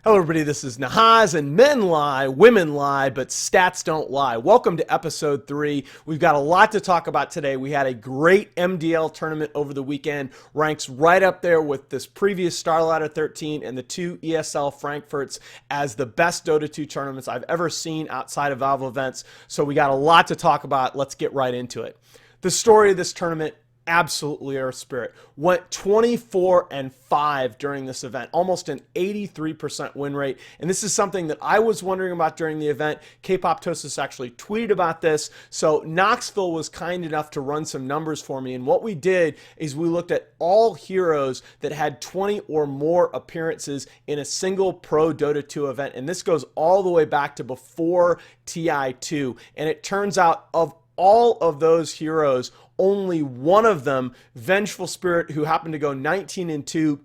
Hello everybody, this is Nahaz, and men lie, women lie, but stats don't lie. Welcome to episode 3. We've got a lot to talk about today. We had a great MDL tournament over the weekend, ranks right up there with this previous Star Ladder 13 and the two ESL Frankfurts as the best Dota 2 tournaments I've ever seen outside of Valve events. So we got a lot to talk about. Let's get right into it. The story of this tournament, absolutely Earth Spirit, went 24-5 during this event, almost an 83% win rate. And this is something that I was wondering about during the event. K-Poptosis actually tweeted about this. So Knoxville was kind enough to run some numbers for me. And what we did is we looked at all heroes that had 20 or more appearances in a single pro Dota 2 event. And this goes all the way back to before TI2. And it turns out of all of those heroes, only one of them, Vengeful Spirit, who happened to go 19-2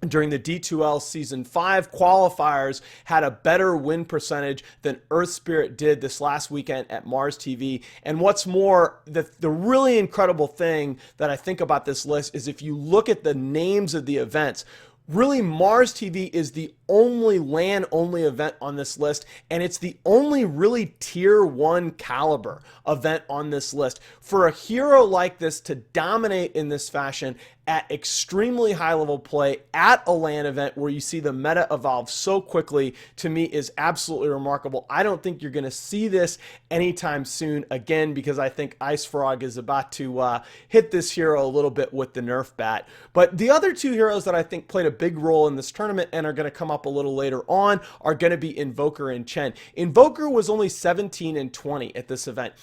during the D2L Season 5 qualifiers, had a better win percentage than Earth Spirit did this last weekend at MarsTV. And what's more, the really incredible thing that I think about this list is if you look at the names of the events, really MarsTV is the only LAN-only event on this list, and it's the only really Tier 1 caliber event on this list. For a hero like this to dominate in this fashion at extremely high level play at a LAN event where you see the meta evolve so quickly, to me is absolutely remarkable. I don't think you're going to see this anytime soon again, because I think Ice Frog is about to hit this hero a little bit with the Nerf bat. But the other two heroes that I think played a big role in this tournament and are going to come up a little later on are going to be Invoker and Chen. Invoker was only 17-20 at this event.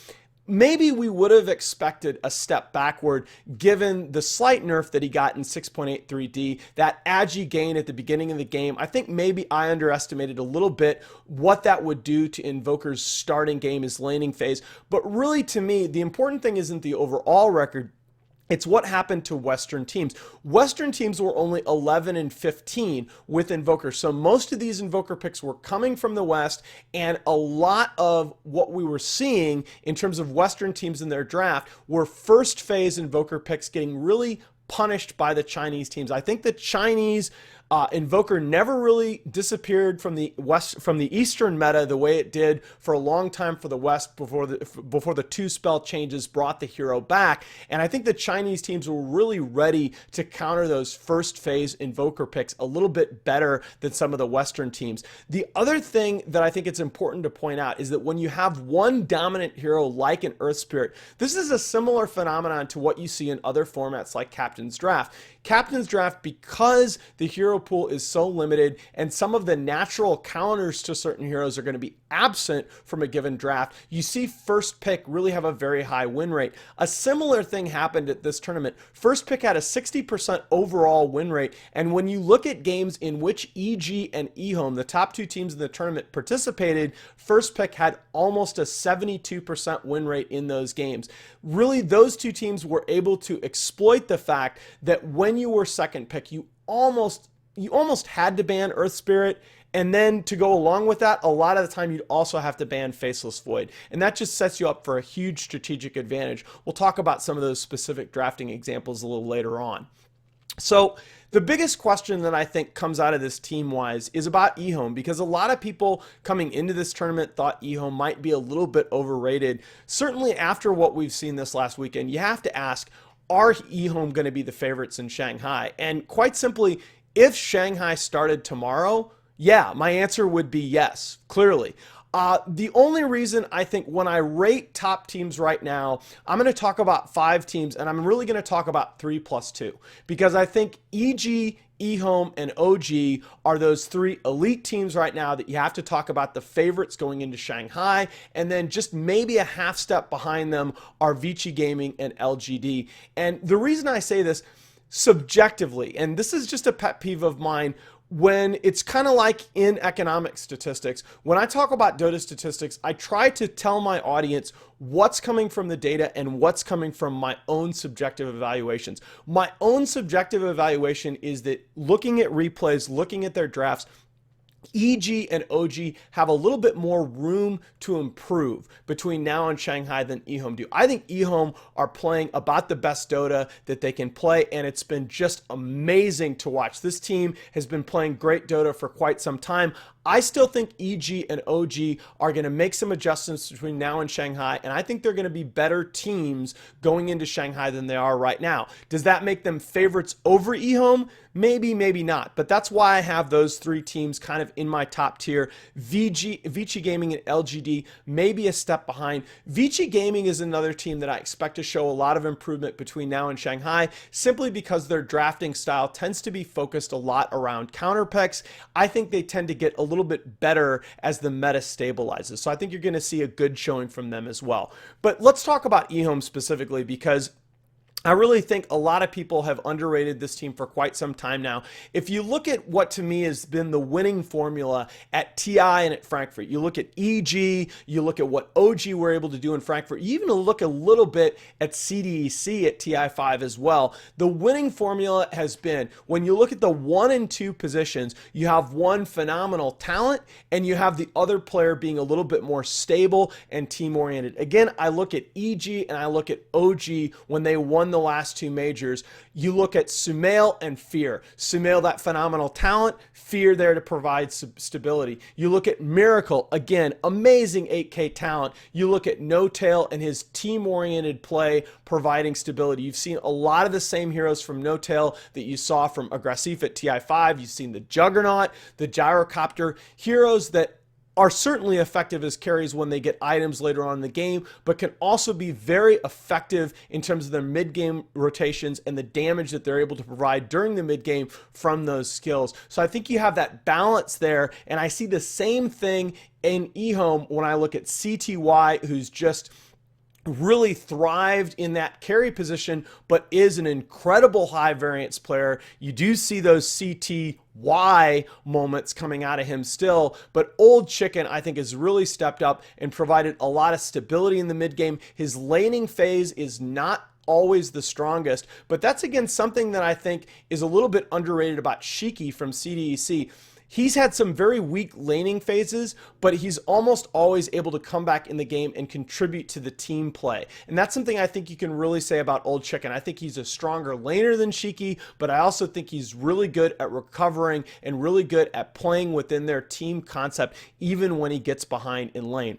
Maybe we would have expected a step backward given the slight nerf that he got in 6.83D, that agi gain at the beginning of the game. I think maybe I underestimated a little bit what that would do to Invoker's starting game, his laning phase. But really, to me, the important thing isn't the overall record. It's what happened to Western teams. Western teams were only 11-15 with Invoker. So most of these Invoker picks were coming from the West, and a lot of what we were seeing in terms of Western teams in their draft were first phase Invoker picks getting really punished by the Chinese teams. I think the Chinese Invoker never really disappeared from the Eastern meta the way it did for a long time for the West before the two spell changes brought the hero back. And I think the Chinese teams were really ready to counter those first phase Invoker picks a little bit better than some of the Western teams. The other thing that I think it's important to point out is that when you have one dominant hero like an Earth Spirit, this is a similar phenomenon to what you see in other formats like Captain's Draft. Captain's Draft, because the hero pool is so limited and some of the natural counters to certain heroes are going to be absent from a given draft, you see first pick really have a very high win rate. A similar thing happened at this tournament. First pick had a 60% overall win rate, and when you look at games in which EG and EHOME, the top two teams in the tournament, participated, first pick had almost a 72% win rate in those games. Really, those two teams were able to exploit the fact that when you were second pick, you almost had to ban Earth Spirit, and then to go along with that, a lot of the time you'd also have to ban Faceless Void, and that just sets you up for a huge strategic advantage. We'll talk about some of those specific drafting examples a little later on. So the biggest question that I think comes out of this team-wise is about EHOME, because a lot of people coming into this tournament thought EHOME might be a little bit overrated. Certainly after what we've seen this last weekend, you have to ask, are EHOME going to be the favorites in Shanghai? And quite simply, if Shanghai started tomorrow, yeah, my answer would be yes, clearly. The only reason I think when I rate top teams right now, I'm going to talk about 5 teams, and I'm really going to talk about 3+2, because I think EG, EHOME, and OG are those 3 elite teams right now that you have to talk about the favorites going into Shanghai, and then just maybe a half step behind them are Vici Gaming and LGD. And the reason I say this subjectively, and this is just a pet peeve of mine, when it's kind of like in economic statistics, when I talk about Dota statistics, I try to tell my audience what's coming from the data and what's coming from my own subjective evaluations. My own subjective evaluation is that looking at replays, looking at their drafts, EG and OG have a little bit more room to improve between now and Shanghai than EHOME do. I think EHOME are playing about the best Dota that they can play, and it's been just amazing to watch. This team has been playing great Dota for quite some time. I still think EG and OG are going to make some adjustments between now and Shanghai, and I think they're going to be better teams going into Shanghai than they are right now. Does that make them favorites over EHOME? Maybe, maybe not. But that's why I have those three teams kind of in my top tier. Vici Gaming and LGD maybe a step behind. Vici Gaming is another team that I expect to show a lot of improvement between now and Shanghai, simply because their drafting style tends to be focused a lot around counter picks. I think they tend to get a little bit better as the meta stabilizes. So I think you're going to see a good showing from them as well. But let's talk about EHOME specifically, because I really think a lot of people have underrated this team for quite some time now. If you look at what to me has been the winning formula at TI and at Frankfurt, you look at EG, you look at what OG were able to do in Frankfurt, you even look a little bit at CDEC at TI5 as well. The winning formula has been, when you look at the 1 and 2 positions, you have one phenomenal talent and you have the other player being a little bit more stable and team-oriented. Again, I look at EG and I look at OG when they won the last two majors. You look at Sumail and Fear. Sumail, that phenomenal talent, Fear there to provide stability. You look at Miracle, again, amazing 8K talent. You look at No Tail and his team-oriented play providing stability. You've seen a lot of the same heroes from No Tail that you saw from Aggressive at TI5. You've seen the Juggernaut, the Gyrocopter, heroes that are certainly effective as carries when they get items later on in the game, but can also be very effective in terms of their mid-game rotations and the damage that they're able to provide during the mid-game from those skills. So I think you have that balance there, and I see the same thing in EHOME when I look at CTY, who's just really thrived in that carry position, but is an incredible high variance player. You do see those CTY moments coming out of him still, but Old Chicken, I think, has really stepped up and provided a lot of stability in the mid game. His laning phase is not always the strongest, but that's again something that I think is a little bit underrated about Shiki from CDEC. He's had some very weak laning phases, but he's almost always able to come back in the game and contribute to the team play. And that's something I think you can really say about Old Chicken. I think he's a stronger laner than Shiki, but I also think he's really good at recovering and really good at playing within their team concept, even when he gets behind in lane.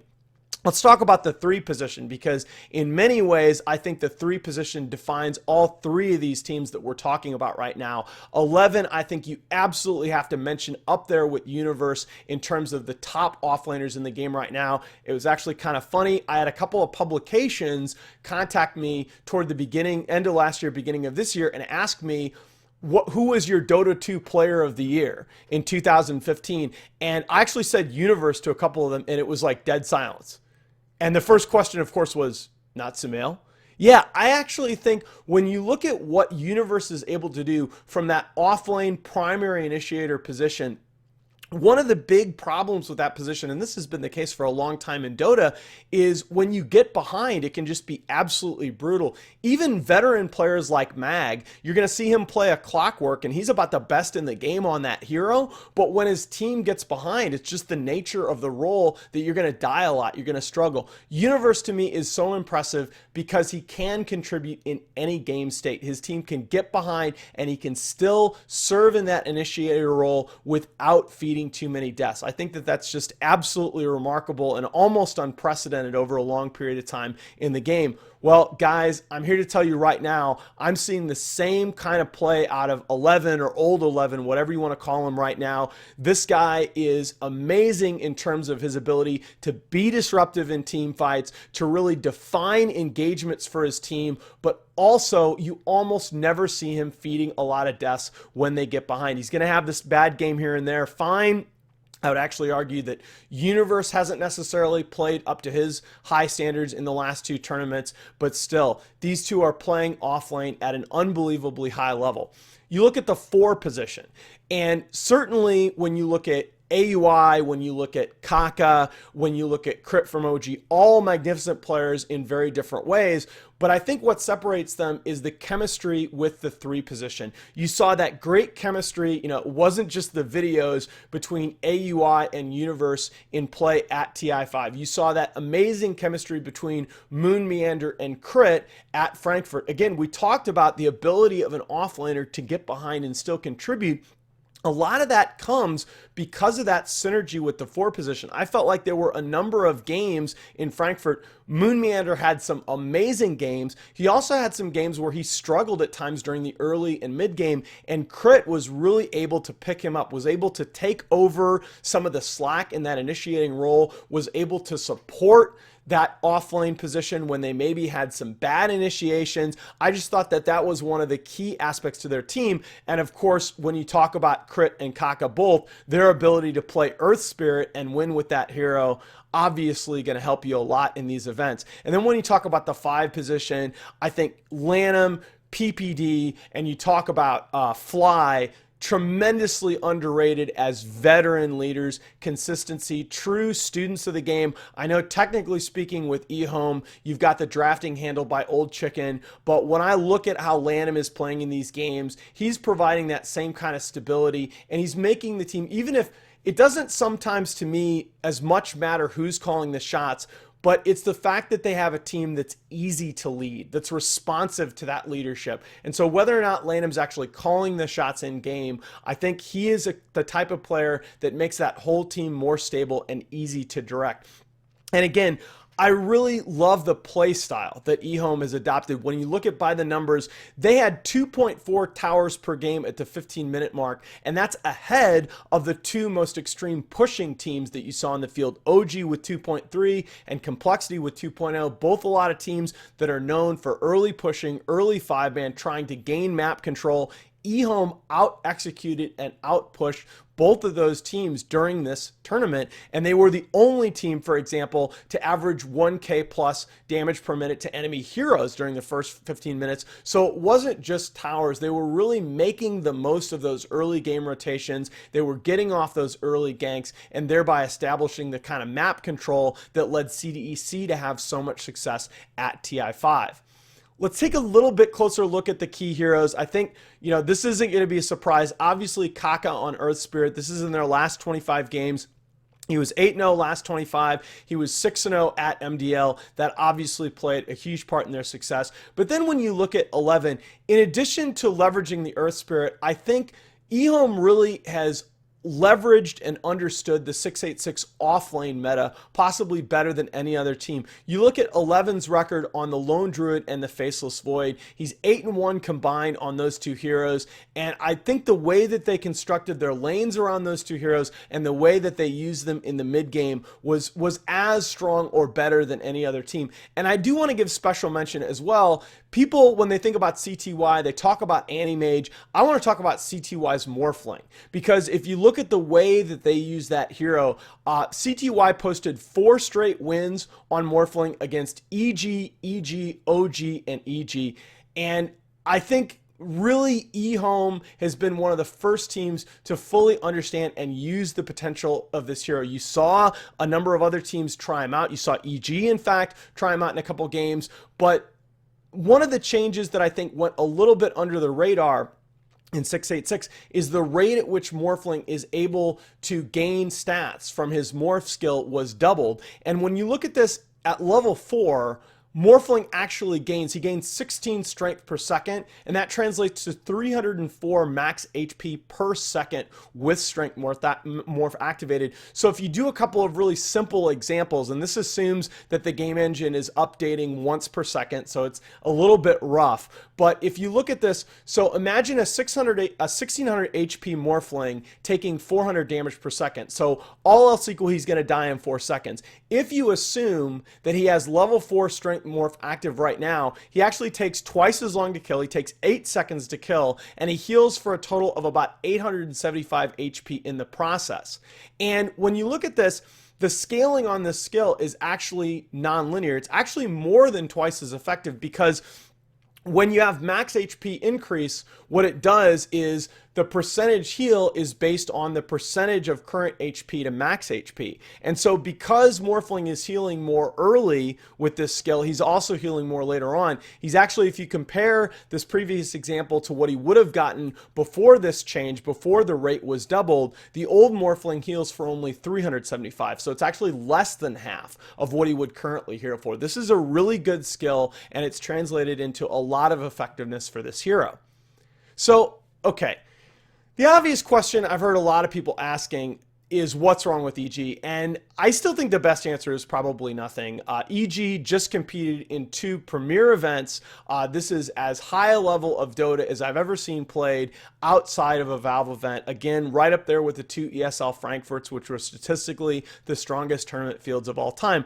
Let's talk about the 3 position, because in many ways, I think the 3 position defines all 3 of these teams that we're talking about right now. 11, I think you absolutely have to mention up there with Universe in terms of the top offlaners in the game right now. It was actually kind of funny. I had a couple of publications contact me toward the end of last year, beginning of this year, and ask me, who was your Dota 2 player of the year in 2015? And I actually said Universe to a couple of them, and it was like dead silence. And the first question, of course, was not Sumail. Yeah, I actually think when you look at what Universe is able to do from that offlane primary initiator position, one of the big problems with that position, and this has been the case for a long time in Dota, is when you get behind, it can just be absolutely brutal. Even veteran players like Mag, you're going to see him play a Clockwork, and he's about the best in the game on that hero, but when his team gets behind, it's just the nature of the role that you're going to die a lot, you're going to struggle. Universe, to me, is so impressive because he can contribute in any game state. His team can get behind, and he can still serve in that initiator role without feeding too many deaths. I think that that's just absolutely remarkable and almost unprecedented over a long period of time in the game. Well, guys, I'm here to tell you right now, I'm seeing the same kind of play out of 11 or old 11, whatever you want to call him right now. This guy is amazing in terms of his ability to be disruptive in team fights, to really define engagements for his team, but also you almost never see him feeding a lot of deaths when they get behind. He's going to have this bad game here and there, fine. I would actually argue that Universe hasn't necessarily played up to his high standards in the last 2 tournaments, but still, these two are playing offlane at an unbelievably high level. You look at the 4 position, and certainly when you look at AUI, when you look at Kaka, when you look at Crit from OG, all magnificent players in very different ways. But I think what separates them is the chemistry with the 3 position. You saw that great chemistry. It wasn't just the videos between AUI and Universe in play at TI5. You saw that amazing chemistry between Moon Meander and Crit at Frankfurt. Again, we talked about the ability of an offlaner to get behind and still contribute. A lot of that comes because of that synergy with the 4 position. I felt like there were a number of games in Frankfurt. Moon Meander had some amazing games. He also had some games where he struggled at times during the early and mid game, and Crit was really able to pick him up, was able to take over some of the slack in that initiating role, was able to support that off-lane position when they maybe had some bad initiations. I just thought that that was one of the key aspects to their team. And of course, when you talk about Crit and Kaka both, their ability to play Earth Spirit and win with that hero, obviously going to help you a lot in these events. And then when you talk about the 5 position, I think Lanham, PPD, and you talk about Fly, tremendously underrated as veteran leaders, consistency, true students of the game. I know technically speaking with EHOME, you've got the drafting handled by Old Chicken, but when I look at how Lanham is playing in these games, he's providing that same kind of stability, and he's making the team, even if it doesn't sometimes to me as much matter who's calling the shots, but it's the fact that they have a team that's easy to lead, that's responsive to that leadership. And so whether or not Lanham's actually calling the shots in game, I think he is the type of player that makes that whole team more stable and easy to direct. And again, I really love the play style that EHOME has adopted. When you look at by the numbers, they had 2.4 towers per game at the 15-minute mark, and that's ahead of the 2 most extreme pushing teams that you saw in the field. OG with 2.3 and Complexity with 2.0, both a lot of teams that are known for early pushing, early 5-man, trying to gain map control. EHOME out-executed and out-pushed both of those teams during this tournament, and they were the only team, for example, to average 1k plus damage per minute to enemy heroes during the first 15 minutes. So it wasn't just towers. They were really making the most of those early game rotations. They were getting off those early ganks and thereby establishing the kind of map control that led CDEC to have so much success at TI5. Let's take a little bit closer look at the key heroes. I think, this isn't going to be a surprise. Obviously, Kaka on Earth Spirit. This is in their last 25 games. He was 8-0 last 25. He was 6-0 at MDL. That obviously played a huge part in their success. But then when you look at 11, in addition to leveraging the Earth Spirit, I think EHOME really has leveraged and understood the 686 offlane meta possibly better than any other team. You look at 11's record on the Lone Druid and the Faceless Void. He's 8-1 combined on those 2 heroes, and I think the way that they constructed their lanes around those 2 heroes and the way that they used them in the mid game was as strong or better than any other team. And I do want to give special mention as well. People, when they think about CTY, they talk about Anti-Mage. I want to talk about CTY's Morphling, because if you look at the way that they use that hero, CTY posted 4 straight wins on Morphling against EG, OG, and EG. And I think really EHOME has been one of the first teams to fully understand and use the potential of this hero. You saw a number of other teams try him out. You saw EG, in fact, try him out in a couple games. But one of the changes that I think went a little bit under the radar in 686 is the rate at which Morphling is able to gain stats from his morph skill was doubled. And when you look at this at level 4, Morphling actually gains, he gains 16 strength per second, and that translates to 304 max HP per second with strength morph activated. So if you do a couple of really simple examples, and this assumes that the game engine is updating once per second, so it's a little bit rough, but if you look at this, so imagine a 1600 HP Morphling taking 400 damage per second. So all else equal, he's going to die in 4 seconds. If you assume that he has level 4 strength morph active right now, he actually takes twice as long to kill. He takes 8 seconds to kill, and he heals for a total of about 875 HP in the process. And when you look at this, the scaling on this skill is actually non-linear. It's actually more than twice as effective, because when you have max HP increase, what it does is the percentage heal is based on the percentage of current HP to max HP. And so because Morphling is healing more early with this skill, he's also healing more later on. He's actually, if you compare this previous example to what he would have gotten before this change, before the rate was doubled, the old Morphling heals for only 375. So it's actually less than half of what he would currently heal for. This is a really good skill, and it's translated into a lot of effectiveness for this hero. So, okay. The obvious question I've heard a lot of people asking is what's wrong with EG? And I still think the best answer is probably nothing. EG just competed in 2 premier events. This is as high a level of Dota as I've ever seen played outside of a Valve event. Again, right up there with the 2 ESL Frankfurts, which were statistically the strongest tournament fields of all time.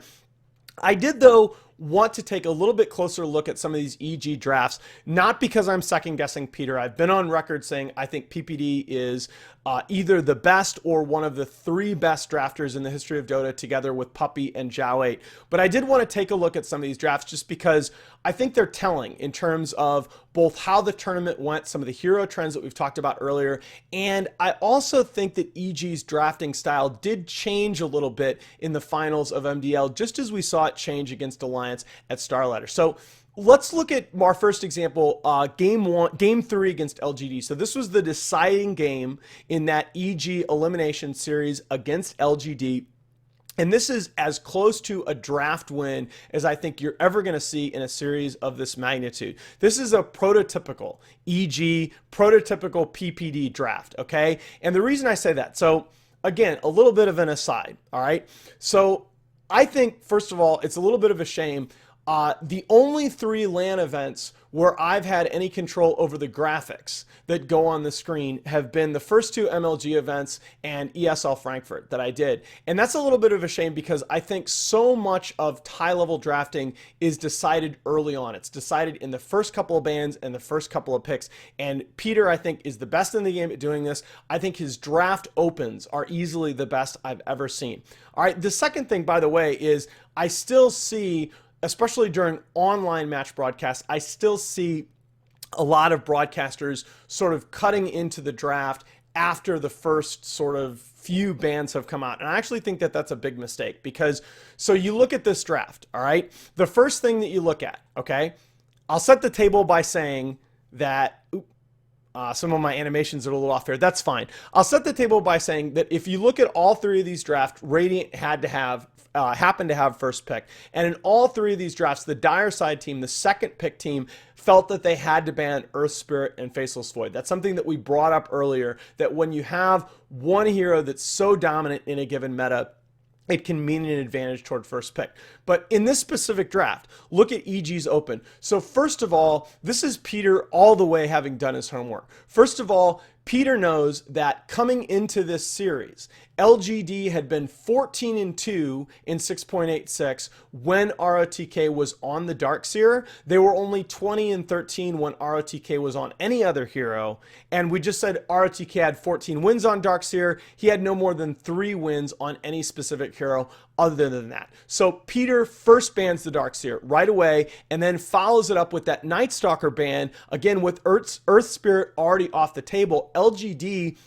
I did, though, want to take a little bit closer look at some of these EG drafts, not because I'm second guessing Peter. I've been on record saying I think PPD is either the best or one of the 3 best drafters in the history of Dota, together with Puppy and Zhao8. But I did want to take a look at some of these drafts just because I think they're telling in terms of both how the tournament went, some of the hero trends that we've talked about earlier, and I also think that EG's drafting style did change a little bit in the finals of MDL, just as we saw it change against Alliance at Starladder. So let's look at our first example, game 3 against LGD. So this was the deciding game in that EG elimination series against LGD. And this is as close to a draft win as I think you're ever going to see in a series of this magnitude. This is a prototypical EG, prototypical PPD draft, okay? And the reason I say that, so again, a little bit of an aside, all right? So I think, first of all, it's a little bit of a shame. The only 3 LAN events where I've had any control over the graphics that go on the screen have been the first 2 MLG events and ESL Frankfurt that I did. And that's a little bit of a shame because I think so much of high-level drafting is decided early on. It's decided in the first couple of bans and the first couple of picks. And Peter, I think, is the best in the game at doing this. I think his draft opens are easily the best I've ever seen. All right, the second thing, by the way, is I still see, especially during online match broadcasts, I still see a lot of broadcasters sort of cutting into the draft after the first sort of few bans have come out. And I actually think that that's a big mistake because, so you look at this draft, all right? The first thing that you look at, okay? I'll set the table by saying that, some of my animations are a little off here. That's fine. I'll set the table by saying that if you look at all 3 of these drafts, Radiant happened to have first pick. And in all 3 of these drafts, the Dire Side team, the second pick team, felt that they had to ban Earth Spirit and Faceless Void. That's something that we brought up earlier, that when you have one hero that's so dominant in a given meta, it can mean an advantage toward first pick. But in this specific draft, look at EG's open. So first of all, this is Peter all the way having done his homework. First of all, Peter knows that coming into this series, LGD had been 14-2 in 6.86 when ROTK was on the Darkseer. They were only 20-13 when ROTK was on any other hero. And we just said ROTK had 14 wins on Darkseer. He had no more than 3 wins on any specific hero other than that. So Peter first bans the Darkseer right away and then follows it up with that Night Stalker ban, again with Earth Spirit already off the table. LGD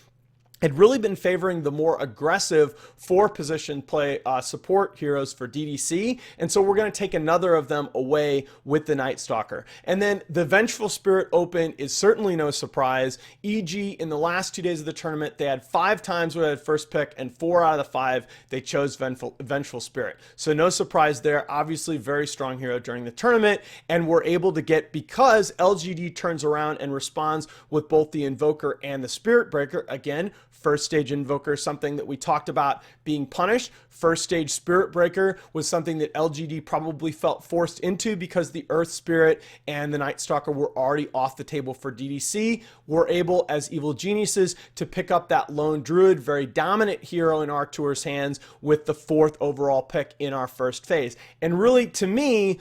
had really been favoring the more aggressive 4-position play support heroes for DDC, and so we're going to take another of them away with the Night Stalker. And then the Vengeful Spirit open is certainly no surprise. EG, in the last 2 days of the tournament, they had 5 times where they had first pick, and 4 out of the 5 they chose Vengeful Spirit. So no surprise there. Obviously very strong hero during the tournament, and we're able to get, because LGD turns around and responds with both the Invoker and the Spirit Breaker, again, first stage Invoker, something that we talked about being punished. First stage Spirit Breaker was something that LGD probably felt forced into because the Earth Spirit and the Night Stalker were already off the table for DDC. We're able, as Evil Geniuses, to pick up that Lone Druid, very dominant hero in our tour's hands, with the 4th overall pick in our first phase. And really, to me,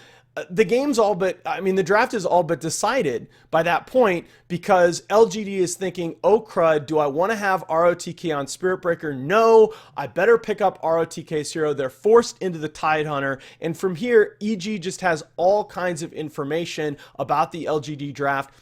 the game's all but, I mean, the draft is all but decided by that point, because LGD is thinking, oh crud, do I want to have ROTK on Spirit Breaker? No, I better pick up ROTK's hero. They're forced into the Tidehunter. And from here, EG just has all kinds of information about the LGD draft.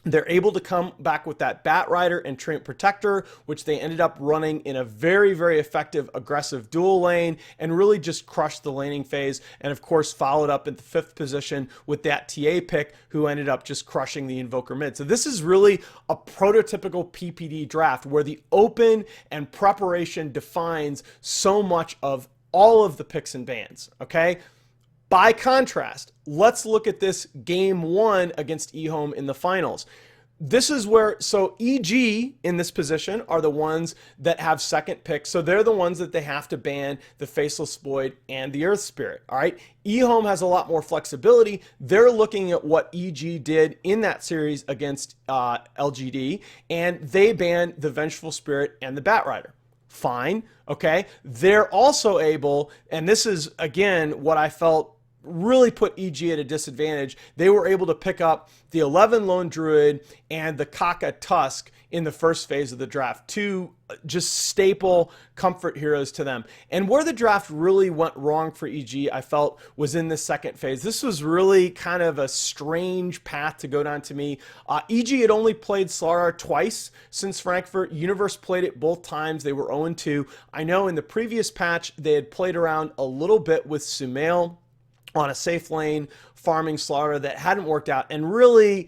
They're able to come back with that Bat Rider and Treant Protector, which they ended up running in a very, very effective aggressive dual lane and really just crushed the laning phase. And of course, followed up at the 5th position with that TA pick, who ended up just crushing the Invoker mid. So this is really a prototypical PPD draft where the open and preparation defines so much of all of the picks and bans, okay? By contrast, let's look at this game 1 against EHOME in the finals. This is where, so EG in this position are the ones that have second pick. So they're the ones that they have to ban the Faceless Void and the Earth Spirit. All right. EHOME has a lot more flexibility. They're looking at what EG did in that series against LGD, and they banned the Vengeful Spirit and the Bat Rider. Fine. Okay. They're also able, and this is again what I felt really put EG at a disadvantage. They were able to pick up the 11 Lone Druid and the Kaka Tusk in the first phase of the draft. Two just staple comfort heroes to them. And where the draft really went wrong for EG, I felt, was in the second phase. This was really kind of a strange path to go down to me. EG had only played Slara twice since Frankfurt. Universe played it both times. They were 0-2. I know in the previous patch, they had played around a little bit with Sumail on a safe lane, farming Slara that hadn't worked out. And really,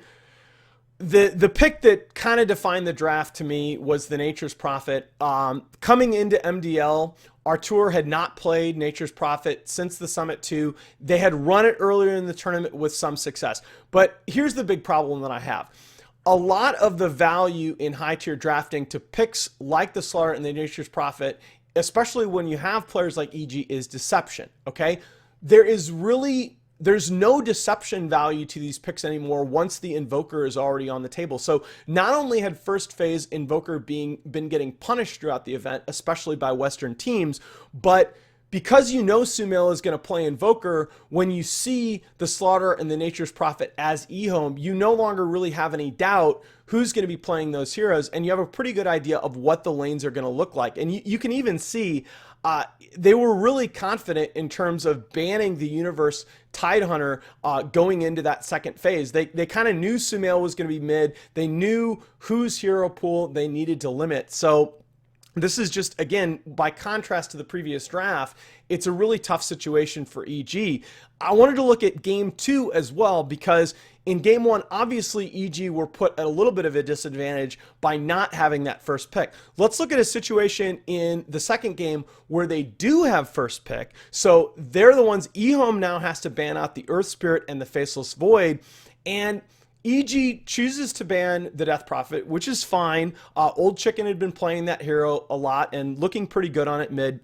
the pick that kind of defined the draft to me was the Nature's Prophet. Coming into MDL, Artur had not played Nature's Prophet since the Summit 2. They had run it earlier in the tournament with some success. But here's the big problem that I have. A lot of the value in high-tier drafting to picks like the Slara and the Nature's Prophet, especially when you have players like EG, is deception, okay? There's no deception value to these picks anymore once the Invoker is already on the table. So not only had first phase Invoker been getting punished throughout the event, especially by Western teams, but because you know Sumail is going to play Invoker, when you see the Slaughter and the Nature's Prophet as EHOME, you no longer really have any doubt who's going to be playing those heroes, and you have a pretty good idea of what the lanes are going to look like. And you can even see they were really confident in terms of banning the Universe Tidehunter going into that second phase. They kind of knew Sumail was going to be mid. They knew whose hero pool they needed to limit. So this is just, again, by contrast to the previous draft, it's a really tough situation for EG. I wanted to look at game 2 as well, because in game 1, obviously EG were put at a little bit of a disadvantage by not having that first pick. Let's look at a situation in the second game where they do have first pick. So they're the ones, EHOME now has to ban out the Earth Spirit and the Faceless Void, and EG chooses to ban the Death Prophet, which is fine. Old Chicken had been playing that hero a lot and looking pretty good on it mid.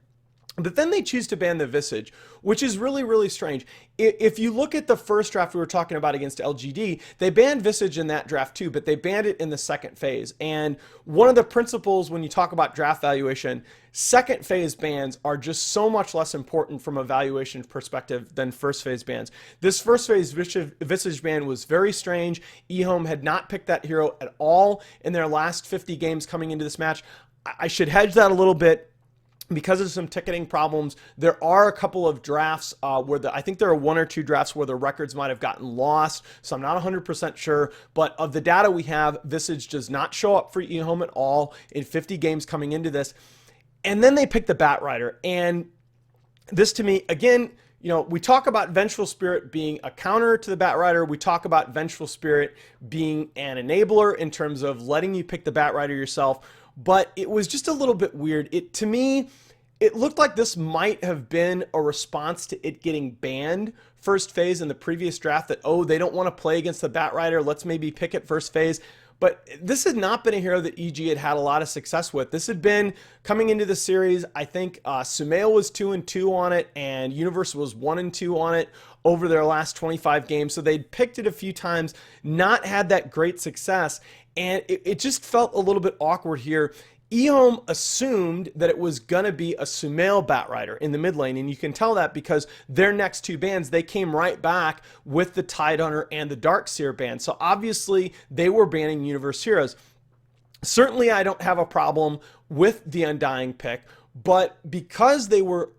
But then they choose to ban the Visage, which is really, really strange. If you look at the first draft we were talking about against LGD, they banned Visage in that draft too, but they banned it in the second phase. And one of the principles when you talk about draft valuation, second phase bans are just so much less important from a valuation perspective than first phase bans. This first phase Visage ban was very strange. EHOME had not picked that hero at all in their last 50 games coming into this match. I should hedge that a little bit. Because of some ticketing problems, there are a couple of drafts where I think there are 1 or 2 drafts where the records might have gotten lost, so I'm not 100% sure. But of the data we have, Visage does not show up for EHOME at all in 50 games coming into this. And then they pick the Bat Rider. And this to me, again, you know, we talk about Vengeful Spirit being a counter to the Bat Rider. We talk about Vengeful Spirit being an enabler in terms of letting you pick the Bat Rider yourself. But it was just a little bit weird. To me, it looked like this might have been a response to it getting banned first phase in the previous draft, that, oh, they don't want to play against the Bat Rider, let's maybe pick it first phase. But this had not been a hero that EG had a lot of success with. This had been, coming into the series, I think Sumail was 2-2 on it, and Universe was 1-2 on it over their last 25 games. So they'd picked it a few times, not had that great success, and it just felt a little bit awkward here. EHOME assumed that it was going to be a Sumail Bat Rider in the mid lane, and you can tell that because their next 2 bans, they came right back with the Tidehunter and the Darkseer ban. So obviously they were banning Universe heroes. Certainly I don't have a problem with the Undying pick, but because they were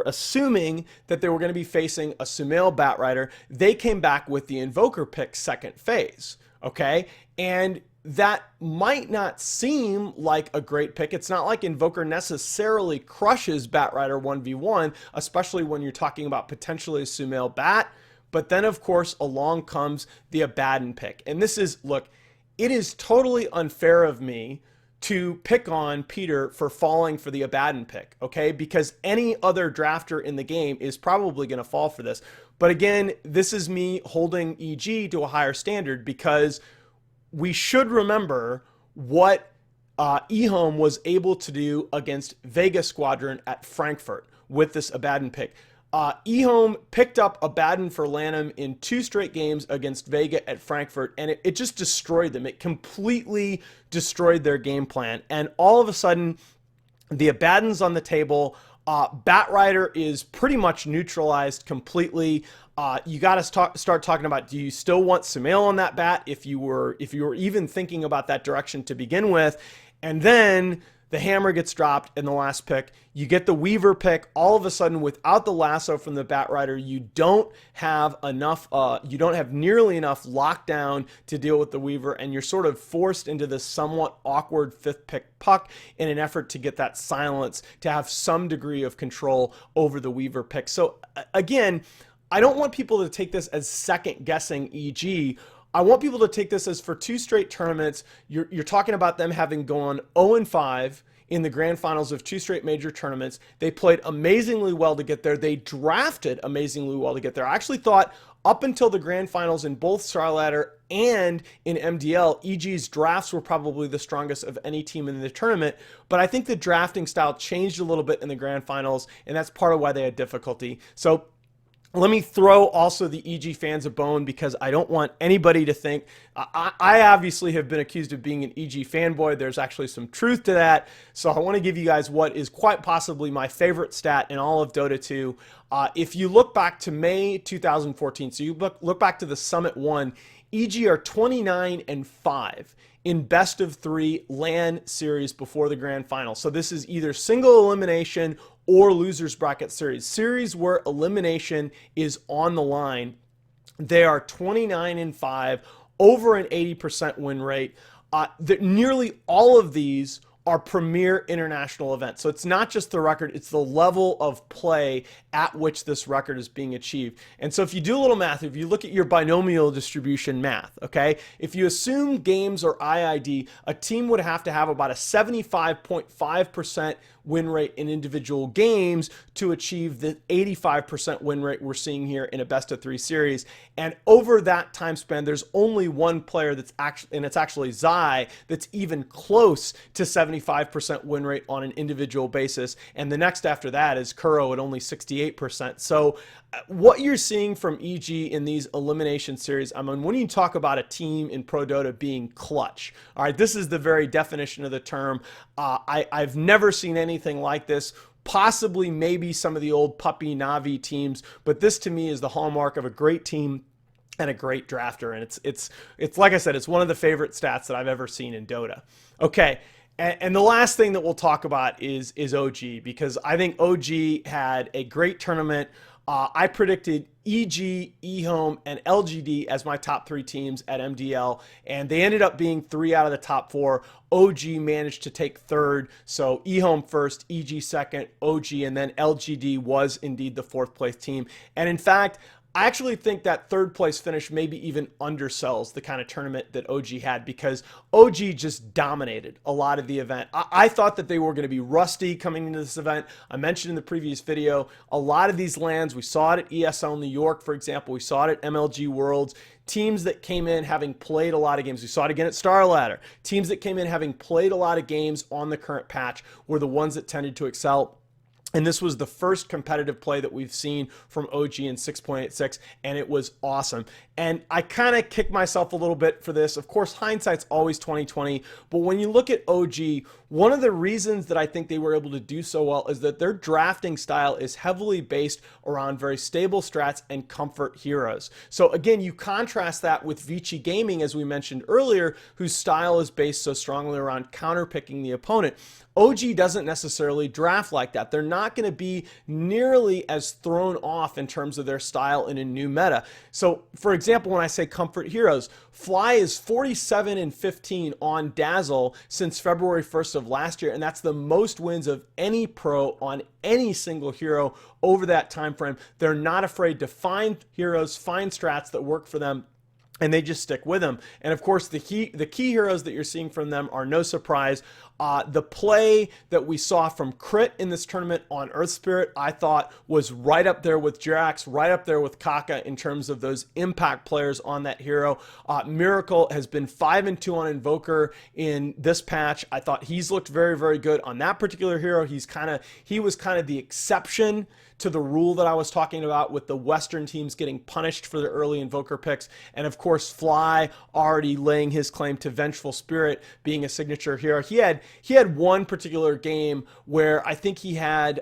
assuming that they were going to be facing a Sumail Bat Rider, they came back with the Invoker pick second phase. okay? And that might not seem like a great pick. It's not like Invoker necessarily crushes Batrider 1v1, especially when you're talking about potentially a Sumail Bat. But then, of course, along comes the Abaddon pick. And this is, look, it is totally unfair of me to pick on Peter for falling for the Abaddon pick, okay? Because any other drafter in the game is probably going to fall for this. But again, this is me holding EG to a higher standard, because we should remember what EHOME was able to do against Vega Squadron at Frankfurt with this Abaddon pick. EHOME picked up Abaddon for Lanham in 2 straight games against Vega at Frankfurt, and it just destroyed them. It completely destroyed their game plan. And all of a sudden, the Abaddon's on the table. Batrider is pretty much neutralized completely. You got to start talking about, do you still want Sumail on that bat if you were even thinking about that direction to begin with? And then the hammer gets dropped in the last pick. You get the Weaver pick. All of a sudden, without the lasso from the Batrider, you don't have enough. You don't have nearly enough lockdown to deal with the Weaver, and you're sort of forced into this somewhat awkward 5th pick puck in an effort to get that silence, to have some degree of control over the Weaver pick. So again, I don't want people to take this as second guessing EG. I want people to take this as, for 2 straight tournaments, you're talking about them having gone 0-5 in the grand finals of 2 straight major tournaments. They played amazingly well to get there. They drafted amazingly well to get there. I actually thought up until the grand finals in both Starladder and in MDL, EG's drafts were probably the strongest of any team in the tournament. But I think the drafting style changed a little bit in the grand finals, and that's part of why they had difficulty. So let me throw also the EG fans a bone, because I don't want anybody to think, I obviously have been accused of being an EG fanboy. There's actually some truth to that. So I want to give you guys what is quite possibly my favorite stat in all of Dota 2. If you look back to May 2014, so you look back to the Summit 1, EG are 29-5 in best of 3 LAN series before the grand final. So this is either single elimination or losers bracket series where elimination is on the line. They are 29-5, over an 80% win rate. Nearly all of these are premier international events. So it's not just the record, it's the level of play at which this record is being achieved. And so if you do a little math, if you look at your binomial distribution math, okay, if you assume games are IID, a team would have to have about a 75.5% win rate in individual games to achieve the 85% win rate we're seeing here in a best of 3 series. And over that time span, there's only one player that's actually, and it's actually Zai, that's even close to 75% win rate on an individual basis. And the next after that is Kuro at only 68%. So what you're seeing from EG in these elimination series, I mean, when you talk about a team in Pro Dota being clutch, all right, this is the very definition of the term. I've never seen anything like this. Possibly maybe some of the old Puppy Navi teams, but this to me is the hallmark of a great team and a great drafter. And it's like I said, it's one of the favorite stats that I've ever seen in Dota. Okay. And the last thing that we'll talk about is OG, because I think OG had a great tournament. I predicted EG, EHOME, and LGD as my top 3 teams at MDL, and they ended up being 3 out of the top 4. OG managed to take 3rd, so EHOME first, EG second, OG, and then LGD was indeed the 4th place team. And in fact, I actually think that 3rd place finish maybe even undersells the kind of tournament that OG had, because OG just dominated a lot of the event. I thought that they were going to be rusty coming into this event. I mentioned in the previous video, a lot of these lands, we saw it at ESL New York, for example, we saw it at MLG Worlds, teams that came in having played a lot of games. We saw it again at Starladder. Teams that came in having played a lot of games on the current patch were the ones that tended to excel. And this was the first competitive play that we've seen from OG in 6.86, and it was awesome. And I kind of kick myself a little bit for this. Of course, hindsight's always 20/20, but when you look at OG, one of the reasons that I think they were able to do so well is that their drafting style is heavily based around very stable strats and comfort heroes. So again, you contrast that with Vici Gaming, as we mentioned earlier, whose style is based so strongly around counterpicking the opponent. OG doesn't necessarily draft like that. They're not not going to be nearly as thrown off in terms of their style in a new meta. So, for example, when I say comfort heroes, Fly is 47-15 on Dazzle since February 1st of last year, and that's the most wins of any pro on any single hero over that time frame. They're not afraid to find heroes, find strats that work for them, and they just stick with them. And of course, the key heroes that you're seeing from them are no surprise. The play that we saw from Crit in this tournament on Earth Spirit, I thought was right up there with Jirax, right up there with Kaka in terms of those impact players on that hero. Miracle has been 5-2 on Invoker in this patch. I thought he's looked very, very good on that particular hero. He was kind of the exception to the rule that I was talking about with the Western teams getting punished for their early Invoker picks. And of course, Fly already laying his claim to Vengeful Spirit being a signature hero. He had one particular game where I think he had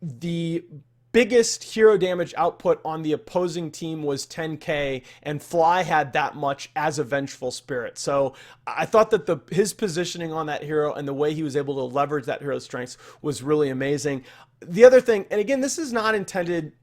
the biggest hero damage output on the opposing team was 10k, and Fly had that much as a Vengeful Spirit. So I thought that his positioning on that hero and the way he was able to leverage that hero's strengths was really amazing. The other thing, and again, this is not intended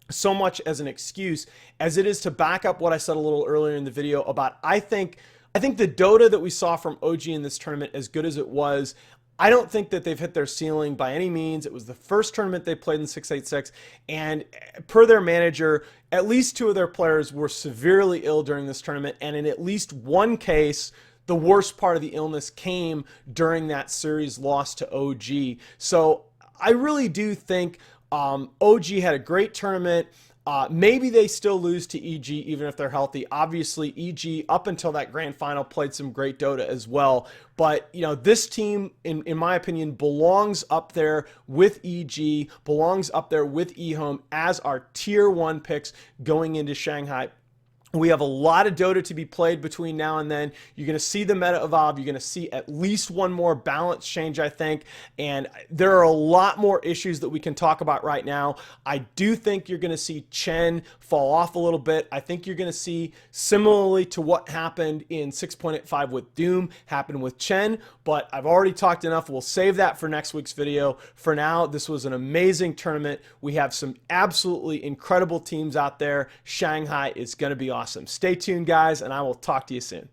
so much as an excuse as it is to back up what I said a little earlier in the video about I think the Dota that we saw from OG in this tournament, as good as it was, I don't think that they've hit their ceiling by any means. It was the first tournament they played in 686, and per their manager, at least 2 of their players were severely ill during this tournament, and in at least one case, the worst part of the illness came during that series loss to OG. So I really do think OG had a great tournament. Maybe they still lose to EG even if they're healthy. Obviously, EG up until that grand final played some great Dota as well. But you know, this team, in my opinion, belongs up there with EG, belongs up there with EHOME as our tier 1 picks going into Shanghai. We have a lot of Dota to be played between now and then. You're going to see the meta evolve. You're going to see at least one more balance change, I think. And there are a lot more issues that we can talk about right now. I do think you're going to see Chen fall off a little bit. I think you're going to see, similarly to what happened in 6.85 with Doom, happen with Chen. But I've already talked enough. We'll save that for next week's video. For now, this was an amazing tournament. We have some absolutely incredible teams out there. Shanghai is going to be awesome. Stay tuned, guys, and I will talk to you soon.